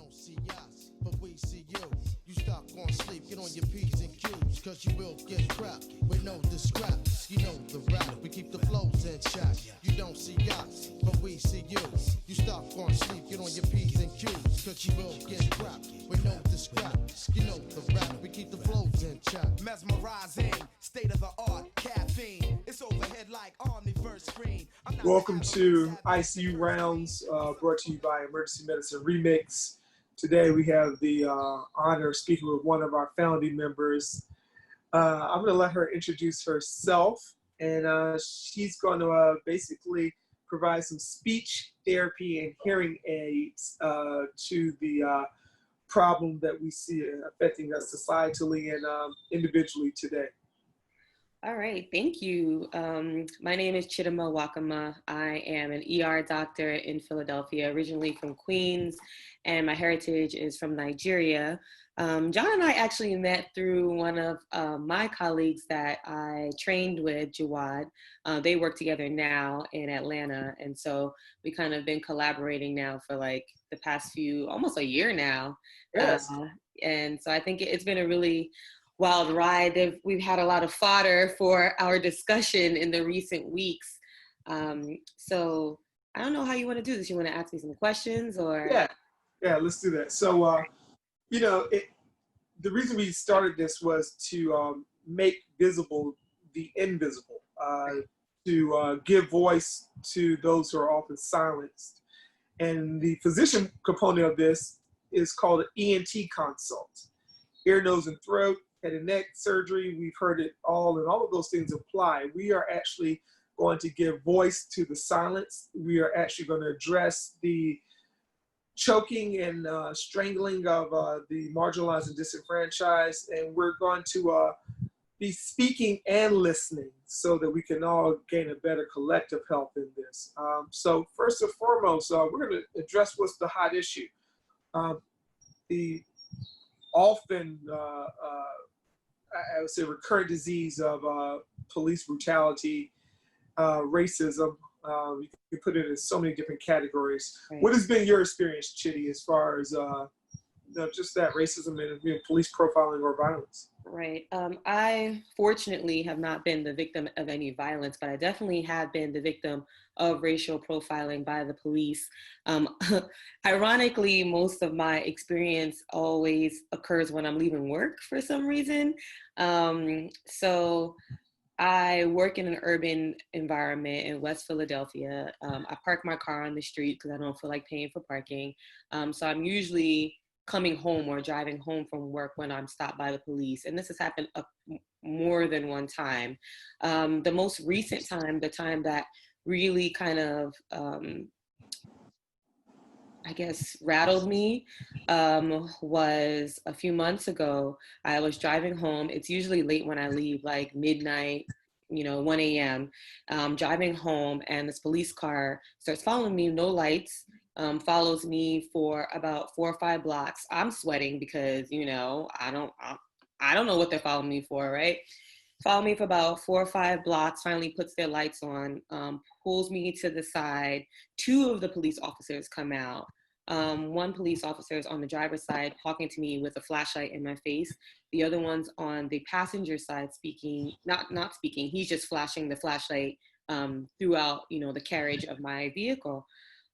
don't see us, but we see you. You stop going sleep, get on your P's and Q's, cause you will get trapped with no discraps. You know the rap, we keep the flows in check. You don't see us, but we see you. You stop going sleep, get on your P's and Q's, cause you will get trapped with no discraps. You know the rap, we keep the flows in check. Mesmerizing, state of the art, caffeine. It's overhead like Omniverse screen. Welcome to ICU Rounds, brought to you by Emergency Medicine Remix. Today we have the honor of speaking with one of our founding members. I'm going to let her introduce herself, and she's going to basically provide some speech therapy and hearing aids to the problem that we see affecting us societally and individually today. All right, thank you. My name is Chidi Nwakanma. I am an ER doctor in Philadelphia, originally from Queens, and my heritage is from Nigeria. John and I actually met through one of my colleagues that I trained with, Jawad. They work together now in Atlanta, and so we kind of been collaborating now for like the past almost a year now. Yes. And so I think it's been a really wild ride. We've had a lot of fodder for our discussion in the recent weeks. So I don't know how you want to do this. You want to ask me some questions or? Yeah, let's do that. So, the reason we started this was to make visible the invisible, to give voice to those who are often silenced. And the physician component of this is called an ENT Consult. Ear, nose, and throat, head and neck surgery, we've heard it all, and all of those things apply. We are actually going to give voice to the silence. We are actually going to address the choking and strangling of the marginalized and disenfranchised, and we're going to be speaking and listening so that we can all gain a better collective health in this. So first and foremost, we're going to address what's the hot issue. The often I would say recurrent disease of police brutality, racism. You can put it in so many different categories. Right. What has been your experience, Chidi, as far as just that racism and police profiling or violence? Right. I fortunately have not been the victim of any violence, but I definitely have been the victim of racial profiling by the police. Ironically, most of my experience always occurs when I'm leaving work for some reason. So I work in an urban environment in West Philadelphia. I park my car on the street because I don't feel like paying for parking. So I'm usually coming home or driving home from work when I'm stopped by the police. And this has happened more than one time. The most recent time, the time that really kind of, I guess, rattled me was a few months ago. I was driving home. It's usually late when I leave, like midnight, 1 a.m. Driving home, and this police car starts following me, no lights, follows me for about 4 or 5 blocks. I'm sweating because, I don't know what they're following me for, right? Follow me for about 4 or 5 blocks, finally puts their lights on, pulls me to the side. 2 of the police officers come out. One police officer is on the driver's side talking to me with a flashlight in my face. The other one's on the passenger side speaking, not speaking. He's just flashing the flashlight throughout, the carriage of my vehicle.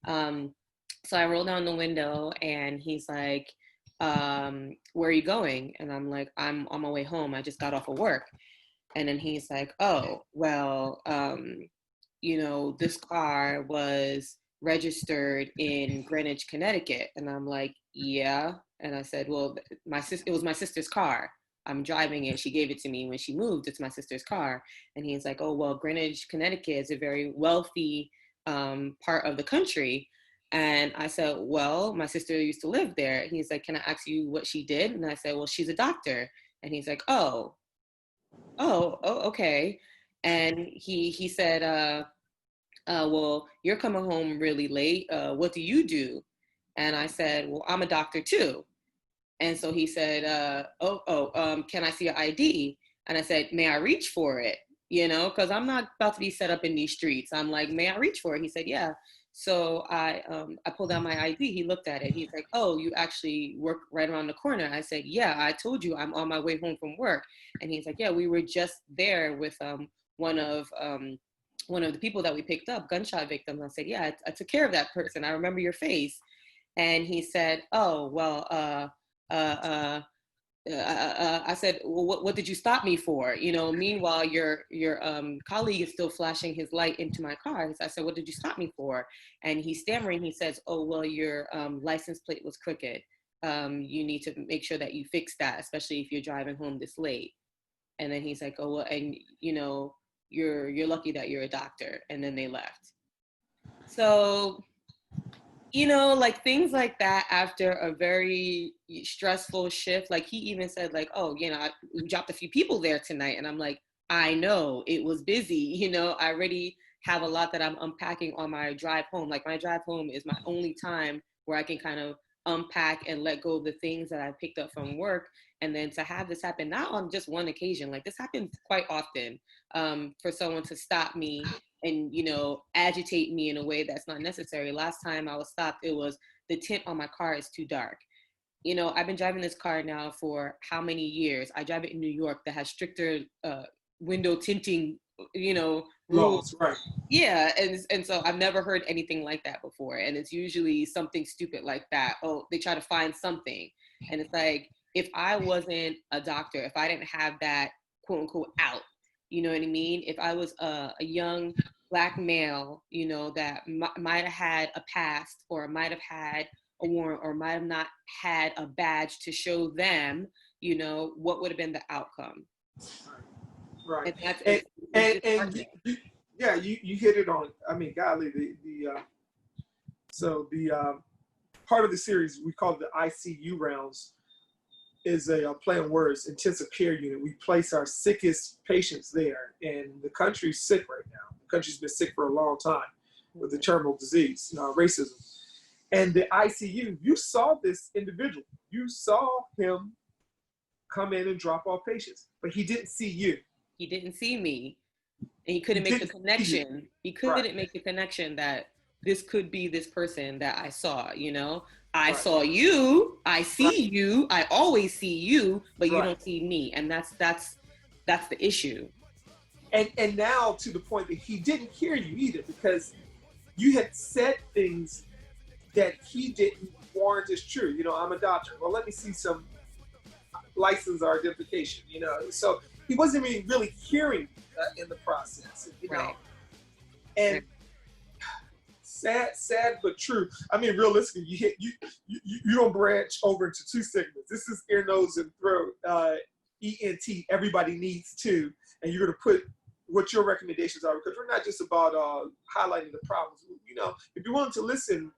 So I roll down the window and he's like, where are you going? And I'm like, I'm on my way home. I just got off of work. And then he's like, oh, well, this car was registered in Greenwich, Connecticut. And I'm like, yeah. And I said, well, it was my sister's car. I'm driving it. She gave it to me when she moved. It's my sister's car. And he's like, oh, well, Greenwich, Connecticut is a very wealthy part of the country. And I said, well, my sister used to live there. He's like, can I ask you what she did? And I said, well, she's a doctor. And he's like, oh, okay. And he said, well, you're coming home really late. What do you do? And I said, well, I'm a doctor too. And so he said, can I see your ID? And I said, may I reach for it? Because I'm not about to be set up in these streets. I'm like, may I reach for it? He said, yeah. So I pulled out my ID. He looked at it. He's like, "Oh, you actually work right around the corner." I said, "Yeah, I told you I'm on my way home from work." And he's like, "Yeah, we were just there with one of one of the people that we picked up, gunshot victims." I said, "Yeah, I took care of that person. I remember your face." And he said, "Oh, well, I said, well, what did you stop me for? You know, meanwhile, your colleague is still flashing his light into my car." I said, "What did you stop me for?" And he's stammering. He says, "Oh, well, your license plate was crooked. You need to make sure that you fix that, especially if you're driving home this late." And then he's like, "Oh, well, and you know, you're lucky that you're a doctor." And then they left. So, you know, like things like that after a very stressful shift. Like he even said, like, "Oh, you know, we dropped a few people there tonight." And I'm like, "I know it was busy." You know, I already have a lot that I'm unpacking on my drive home. Like my drive home is my only time where I can kind of unpack and let go of the things that I picked up from work. And then to have this happen, not on just one occasion, like this happens quite often, for someone to stop me and, you know, agitate me in a way that's not necessary. Last time I was stopped, it was the tint on my car is too dark. You know, I've been driving this car now for how many years? I drive it in New York that has stricter window tinting, you know, rules. Laws, right? Yeah, and so I've never heard anything like that before. And it's usually something stupid like that. Oh, they try to find something. And it's like, if I wasn't a doctor, if I didn't have that quote unquote out, you know what I mean? If I was a young Black male, you know, that might have had a past or might have had a warrant or might have not had a badge to show them, you know, what would have been the outcome? Right. And that's it's And disheartening. yeah, you hit it on. I mean, golly, the part of the series we call it the ICU Rounds is a play on words, intensive care unit. We place our sickest patients there, and the country's sick right now. The country's been sick for a long time with the terminal disease, racism. And the ICU, you saw this individual. You saw him come in and drop off patients, but he didn't see you. He didn't see me, and he He couldn't make the didn't see you. connection. He Right, couldn't make the connection that this could be this person that I saw, you know? I right, saw you, I right, see you, I always see you, but you right. don't see me. And that's the issue. And now to the point that he didn't hear you either because you had said things that he didn't warrant as true. I'm a doctor. Well, let me see some license or identification. So he wasn't really hearing in the process. Right. And sad but true. I mean, realistically, you don't branch over into two segments. This is ear, nose, and throat. ENT. Everybody needs two, and you're going to put what your recommendations are because we're not just about highlighting the problems. If you're willing to listen,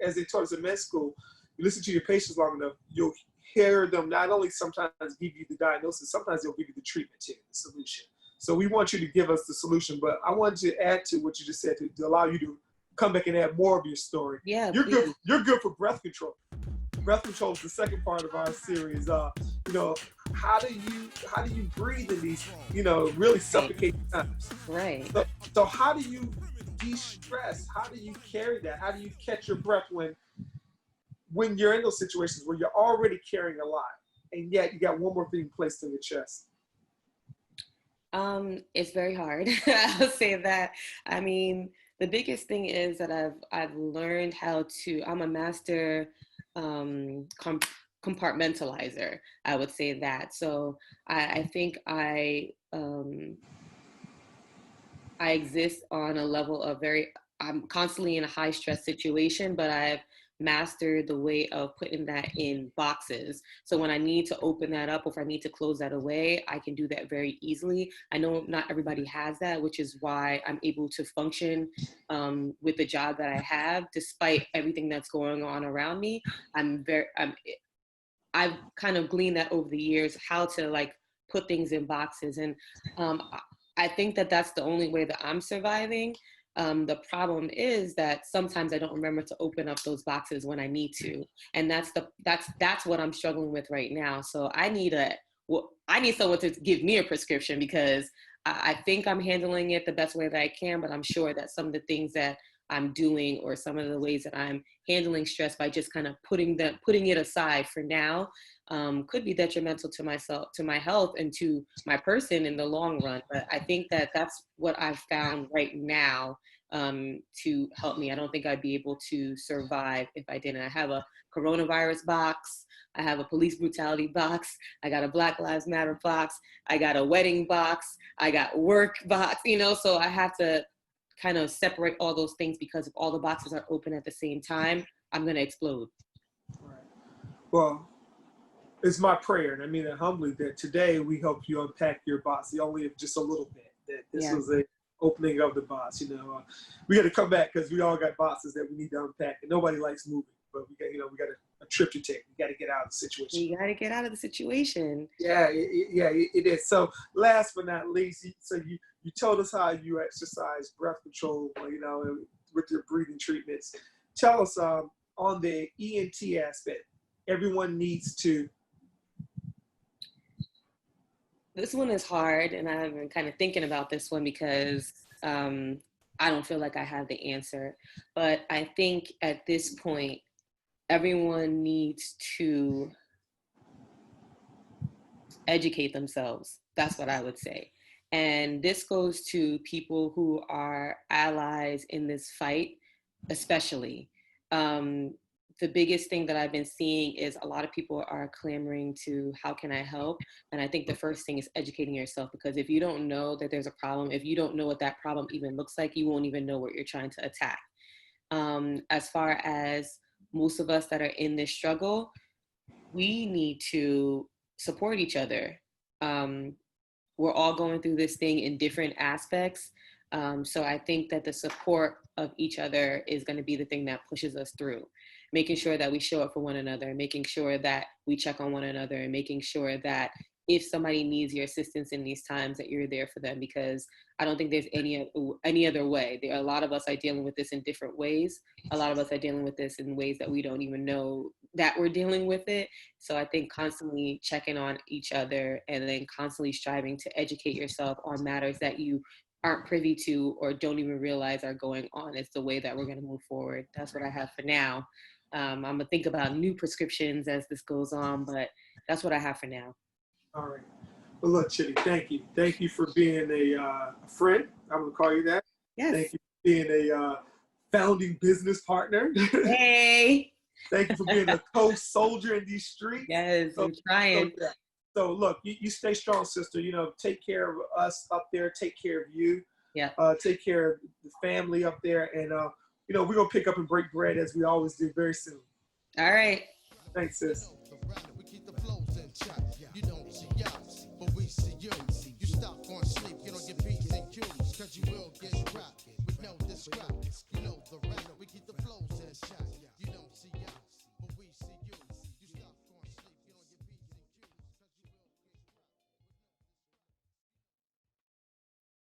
as they taught us in med school, you listen to your patients long enough, you'll hear them not only sometimes give you the diagnosis, sometimes they'll give you the treatment too, the solution. So we want you to give us the solution, but I wanted to add to what you just said to allow you to come back and add more of your story. Yeah, You're please. You're good for breath control. Breath control is the second part of our series. How do you breathe in these, really suffocating times? Right. So how do you de-stress? How do you carry that? How do you catch your breath when you're in those situations where you're already carrying a lot and yet you got one more thing placed in your chest? It's very hard. I'll say that. I mean, the biggest thing is that I've learned how to. I'm a master compartmentalizer. I would say that. So I think I exist on a level of I'm constantly in a high stress situation, but I've mastered the way of putting that in boxes. So when I need to open that up or if I need to close that away, I can do that very easily. I know not everybody has that, which is why I'm able to function with the job that I have, despite everything that's going on around me. I've kind of gleaned that over the years, how to like put things in boxes. And I think that that's the only way that I'm surviving. The problem is that sometimes I don't remember to open up those boxes when I need to. And that's what I'm struggling with right now. So I need someone to give me a prescription because I think I'm handling it the best way that I can, but I'm sure that some of the things that I'm doing or some of the ways that I'm handling stress by just kind of putting it aside for now, could be detrimental to myself, to my health, and to my person in the long run. But I think that that's what I've found right now to help me. I don't think I'd be able to survive if I didn't. I have a coronavirus box. I have a police brutality box. I got a Black Lives Matter box. I got a wedding box. I got work box, so I have to kind of separate all those things, because if all the boxes are open at the same time, I'm going to explode. Right. Well, it's my prayer, and I mean it humbly, that today we help you unpack your box, only if just a little bit, that this was a opening of the box. We got to come back because we all got boxes that we need to unpack, and nobody likes moving, but we got a trip to take. We got to get out of the situation. You got to get out of the situation. Yeah, it is. So last but not least, you told us how you exercise breath control, with your breathing treatments. Tell us on the ENT aspect, everyone needs to. This one is hard, and I've been kind of thinking about this one because I don't feel like I have the answer. But I think at this point, everyone needs to educate themselves. That's what I would say. And this goes to people who are allies in this fight, especially. The biggest thing that I've been seeing is a lot of people are clamoring to, how can I help? And I think the first thing is educating yourself, because if you don't know that there's a problem, if you don't know what that problem even looks like, you won't even know what you're trying to attack. As far as most of us that are in this struggle, we need to support each other. We're all going through this thing in different aspects. So I think that the support of each other is going to be the thing that pushes us through. Making sure that we show up for one another, making sure that we check on one another, and making sure that if somebody needs your assistance in these times, that you're there for them, because I don't think there's any other way. There are a lot of us are dealing with this in different ways. A lot of us are dealing with this in ways that we don't even know that we're dealing with it. So I think constantly checking on each other, and then constantly striving to educate yourself on matters that you aren't privy to or don't even realize are going on, is the way that we're going to move forward. That's what I have for now. I'm going to think about new prescriptions as this goes on, but that's what I have for now. All right. Well, look, Chidi, thank you. Thank you for being a friend. I'm going to call you that. Yes. Thank you for being a founding business partner. Hey. Thank you for being a co-soldier in these streets. Yes, I'm trying. So look, you stay strong, sister. Take care of us up there. Take care of you. Yeah. Take care of the family up there. And, we're going to pick up and break bread as we always do very soon. All right. Thanks, sis.